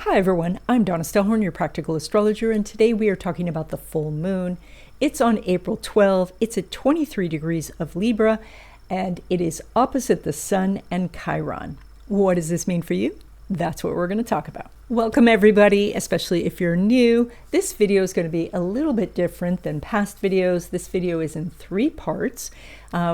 Hi everyone, I'm Donna Stellhorn, your practical astrologer, and today we are talking about the full moon. It's on April 12, it's at 23 degrees of Libra, and it is opposite the Sun and Chiron. What does this mean for you? That's what we're going to talk about. Welcome everybody, especially if you're new. This video is going to be a little bit different than past videos. This video is in 3 parts.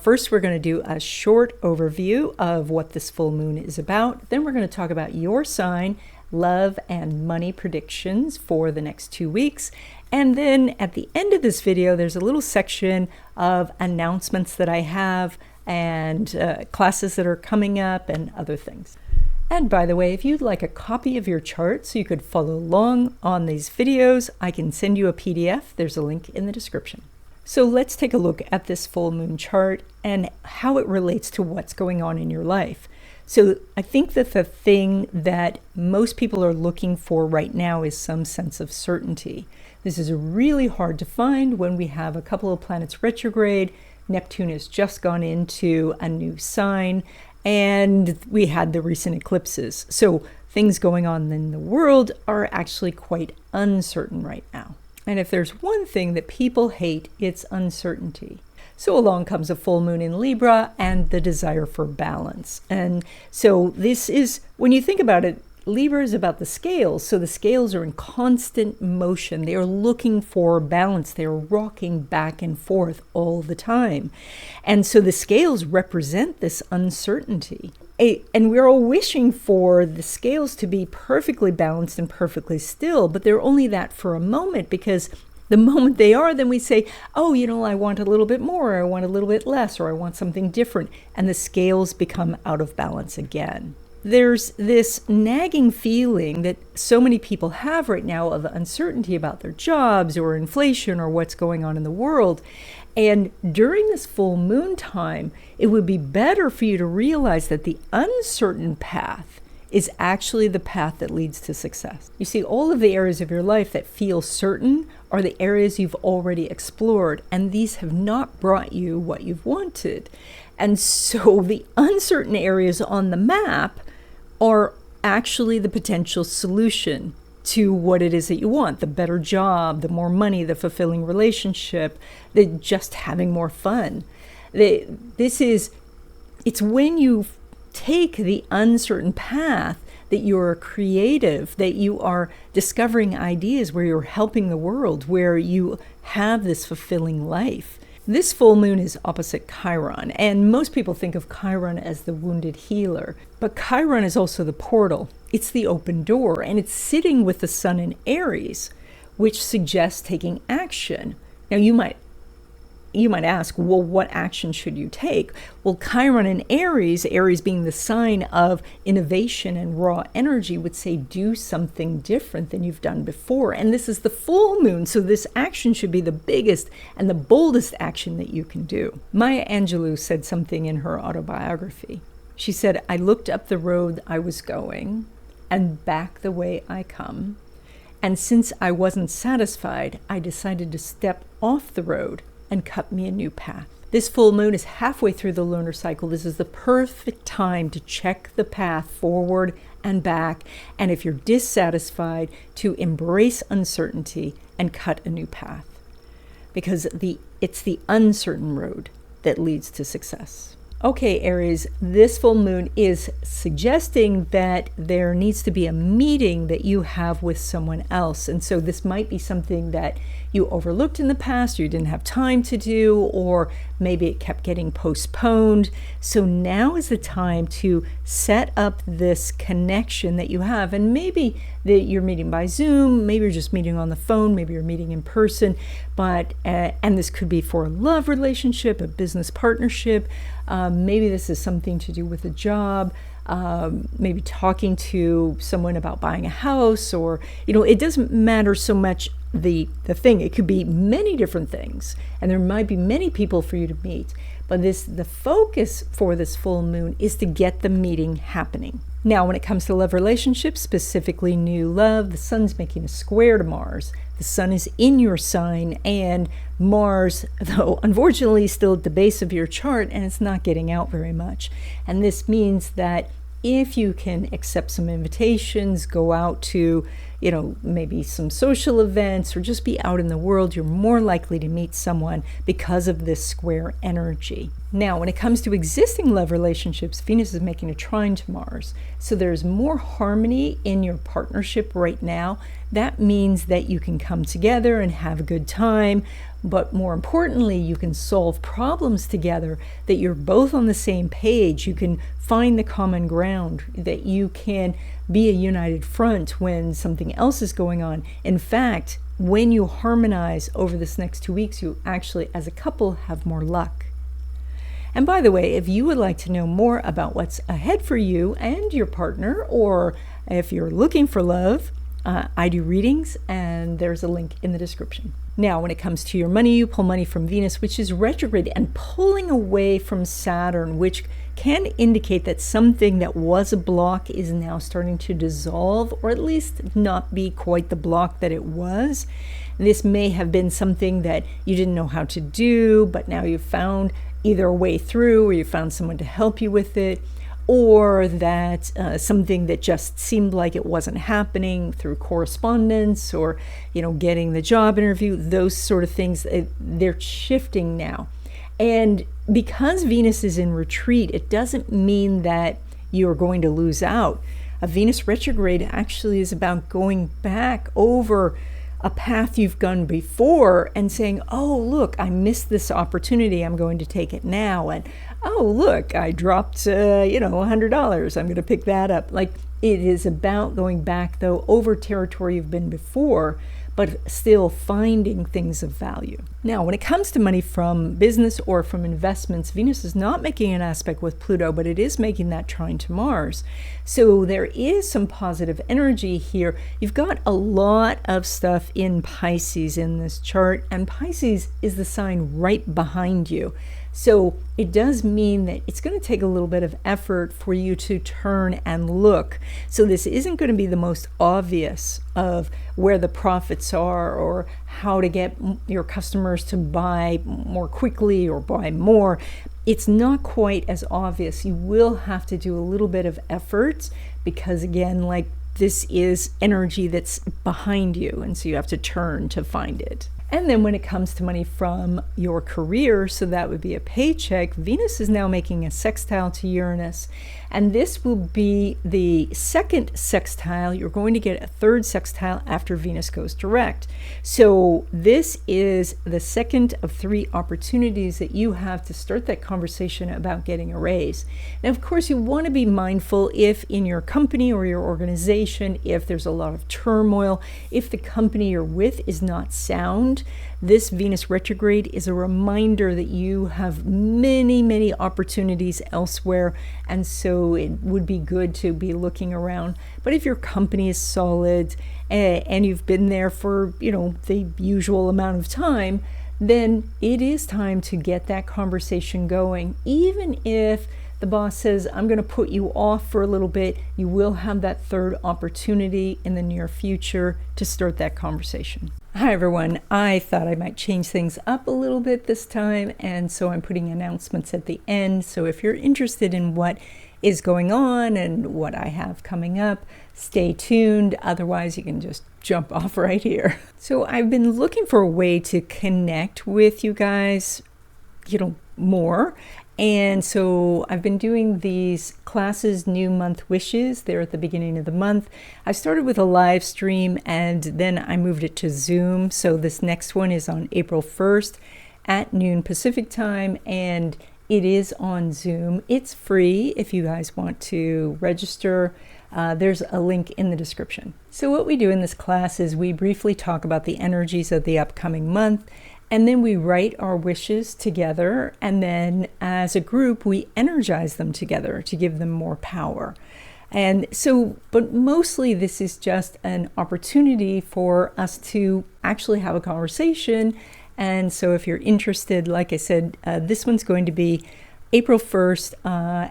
First, we're going to do a short overview of what this full moon is about. Then we're going to talk about your sign, love and money predictions for the next 2 weeks. And then at the end of this video, there's a little section of announcements that I have and classes that are coming up and other things. And by the way, if you'd like a copy of your chart so you could follow along on these videos, I can send you a PDF. There's a link in the description. So let's take a look at this full moon chart and how it relates to what's going on in your life. So I think that the thing that most people are looking for right now is some sense of certainty. This is really hard to find when we have a couple of planets retrograde. Neptune has just gone into a new sign, and we had the recent eclipses. So things going on in the world are actually quite uncertain right now. And if there's one thing that people hate, it's uncertainty. So along comes a full moon in Libra and the desire for balance. And so this is, when you think about it, Libra is about the scales. So the scales are in constant motion. They are looking for balance. They are rocking back and forth all the time. And so the scales represent this uncertainty. And we're all wishing for the scales to be perfectly balanced and perfectly still, but they're only that for a moment, because the moment they are, then we say, oh, I want a little bit more, or I want a little bit less, or I want something different. And the scales become out of balance again. There's this nagging feeling that so many people have right now of uncertainty about their jobs or inflation or what's going on in the world. And during this full moon time, it would be better for you to realize that the uncertain path is actually the path that leads to success. You see, all of the areas of your life that feel certain are the areas you've already explored, and these have not brought you what you've wanted. And so the uncertain areas on the map are actually the potential solution to what it is that you want: the better job, the more money, the fulfilling relationship, the just having more fun. It's when you take the uncertain path that you're creative, that you are discovering ideas, where you're helping the world, where you have this fulfilling life. This full moon is opposite Chiron, and most people think of Chiron as the wounded healer. But Chiron is also the portal. It's the open door, and it's sitting with the Sun in Aries, which suggests taking action. Now you might ask, well, what action should you take? Well, Chiron in Aries, Aries being the sign of innovation and raw energy, would say do something different than you've done before. And this is the full moon, so this action should be the biggest and the boldest action that you can do. Maya Angelou said something in her autobiography. She said, I looked up the road I was going and back the way I come. And since I wasn't satisfied, I decided to step off the road and cut me a new path. This full moon is halfway through the lunar cycle. This is the perfect time to check the path forward and back, and if you're dissatisfied, to embrace uncertainty and cut a new path, because it's the uncertain road that leads to success. Okay, Aries, this full moon is suggesting that there needs to be a meeting that you have with someone else. And so this might be something that you overlooked in the past, or you didn't have time to do, or maybe it kept getting postponed. So now is the time to set up this connection that you have. And maybe that you're meeting by Zoom, maybe you're just meeting on the phone, maybe you're meeting in person, but and this could be for a love relationship, a business partnership. Maybe this is something to do with a job, maybe talking to someone about buying a house, or, it doesn't matter so much the thing. It could be many different things, and there might be many people for you to meet. But the focus for this full moon is to get the meeting happening. Now, when it comes to love relationships, specifically new love, the Sun's making a square to Mars. The Sun is in your sign, and Mars, though unfortunately still at the base of your chart, and it's not getting out very much. And this means that if you can accept some invitations, go out to, maybe some social events, or just be out in the world, you're more likely to meet someone because of this square energy. Now, when it comes to existing love relationships, Venus is making a trine to Mars. So there's more harmony in your partnership right now. That means that you can come together and have a good time, but more importantly, you can solve problems together, that you're both on the same page. You can find the common ground, that you can be a united front when something else is going on. In fact, when you harmonize over this next 2 weeks, you actually, as a couple, have more luck. And by the way, if you would like to know more about what's ahead for you and your partner, or if you're looking for love, I do readings, and there's a link in the description. Now, when it comes to your money, you pull money from Venus, which is retrograde and pulling away from Saturn, which can indicate that something that was a block is now starting to dissolve, or at least not be quite the block that it was. This may have been something that you didn't know how to do, but now you've found either a way through, or you found someone to help you with it, or that something that just seemed like it wasn't happening through correspondence, or getting the job interview, those sort of things, they're shifting now. And because Venus is in retreat, it doesn't mean that you're going to lose out. A Venus retrograde actually is about going back over a path you've gone before and saying, oh, look, I missed this opportunity, I'm going to take it now. And oh, look, I dropped, $100, I'm going to pick that up. Like, it is about going back, though, over territory you've been before, but still finding things of value. Now, when it comes to money from business or from investments, Venus is not making an aspect with Pluto, but it is making that trine to Mars. So there is some positive energy here. You've got a lot of stuff in Pisces in this chart, and Pisces is the sign right behind you. So it does mean that it's going to take a little bit of effort for you to turn and look. So this isn't going to be the most obvious of where the profits are, or how to get your customers to buy more quickly or buy more. It's not quite as obvious. You will have to do a little bit of effort, because again, like, this is energy that's behind you, and so you have to turn to find it. And then when it comes to money from your career, so that would be a paycheck, Venus is now making a sextile to Uranus. And this will be the second sextile. You're going to get a third sextile after Venus goes direct. So this is the second of 3 opportunities that you have to start that conversation about getting a raise. Now, of course, you want to be mindful if in your company or your organization, if there's a lot of turmoil, if the company you're with is not sound. This Venus retrograde is a reminder that you have many, many opportunities elsewhere, and so it would be good to be looking around. But if your company is solid and you've been there for, the usual amount of time, then it is time to get that conversation going. Even if the boss says, I'm going to put you off for a little bit, you will have that third opportunity in the near future to start that conversation. Hi everyone, I thought I might change things up a little bit this time, and so I'm putting announcements at the end. So if you're interested in what is going on and what I have coming up, stay tuned. Otherwise, you can just jump off right here. So I've been looking for a way to connect with you guys, more. And so I've been doing these classes, New Month Wishes. They're at the beginning of the month. I started with a live stream, and then I moved it to Zoom. So this next one is on April 1st at noon Pacific time, and it is on Zoom. It's free if you guys want to register. There's a link in the description. So what we do in this class is we briefly talk about the energies of the upcoming month, and then we write our wishes together, and then as a group, we energize them together to give them more power. And so, but mostly this is just an opportunity for us to actually have a conversation. And so if you're interested, like I said, this one's going to be April 1st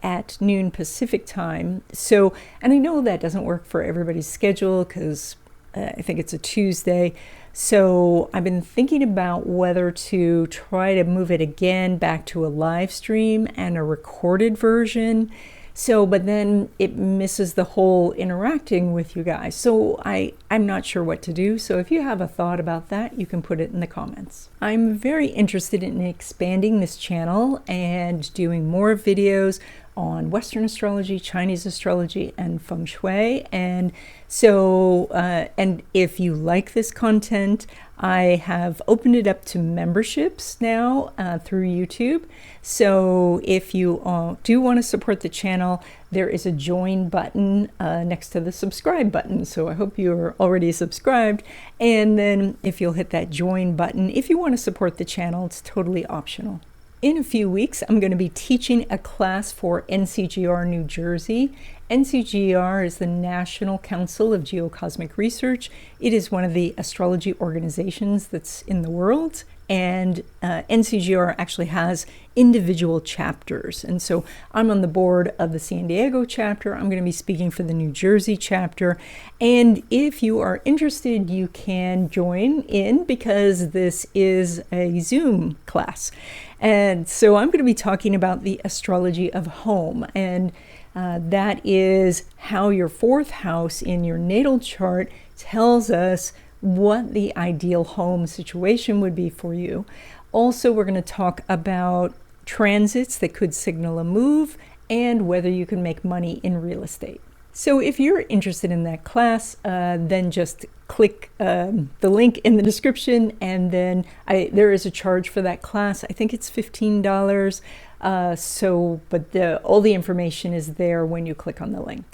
at noon Pacific time. So, and I know that doesn't work for everybody's schedule because I think it's a Tuesday. So I've been thinking about whether to try to move it again back to a live stream and a recorded version. So, but then it misses the whole interacting with you guys. So I'm not sure what to do. So if you have a thought about that, you can put it in the comments. I'm very interested in expanding this channel and doing more videos on Western astrology, Chinese astrology, and feng shui. And so, and if you like this content, I have opened it up to memberships now through YouTube. So if you do want to support the channel, there is a join button next to the subscribe button. So I hope you're already subscribed. And then if you'll hit that join button, if you want to support the channel, it's totally optional. In a few weeks, I'm going to be teaching a class for NCGR New Jersey. NCGR is the National Council of Geocosmic Research. It is one of the astrology organizations that's in the world, and NCGR actually has individual chapters. And so I'm on the board of the San Diego chapter. I'm going to be speaking for the New Jersey chapter. And if you are interested, you can join in because this is a Zoom class. And so I'm going to be talking about the astrology of home, and that is how your fourth house in your natal chart tells us what the ideal home situation would be for you. Also, we're going to talk about transits that could signal a move and whether you can make money in real estate. So if you're interested in that class, then just click the link in the description, and then there is a charge for that class. I think it's $15. But all the information is there when you click on the link.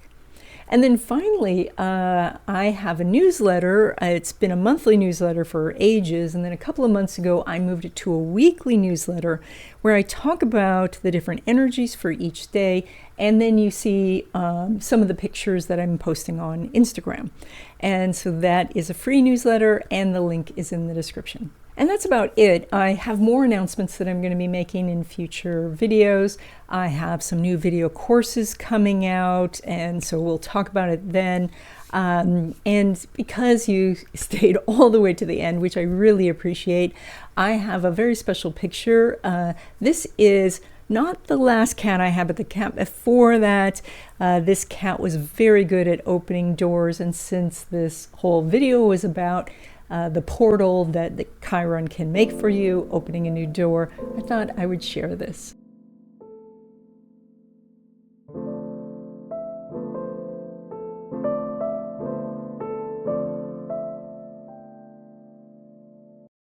And then finally, I have a newsletter. It's been a monthly newsletter for ages. And then a couple of months ago, I moved it to a weekly newsletter where I talk about the different energies for each day. And then you see some of the pictures that I'm posting on Instagram. And so that is a free newsletter, and the link is in the description. And that's about it. I have more announcements that I'm going to be making in future videos. I have some new video courses coming out, and so we'll talk about it then. And because you stayed all the way to the end, which I really appreciate, I have a very special picture. This is not the last cat I had, but the cat before that. This cat was very good at opening doors, and since this whole video was about the portal that the Chiron can make for you, opening a new door, I thought I would share this.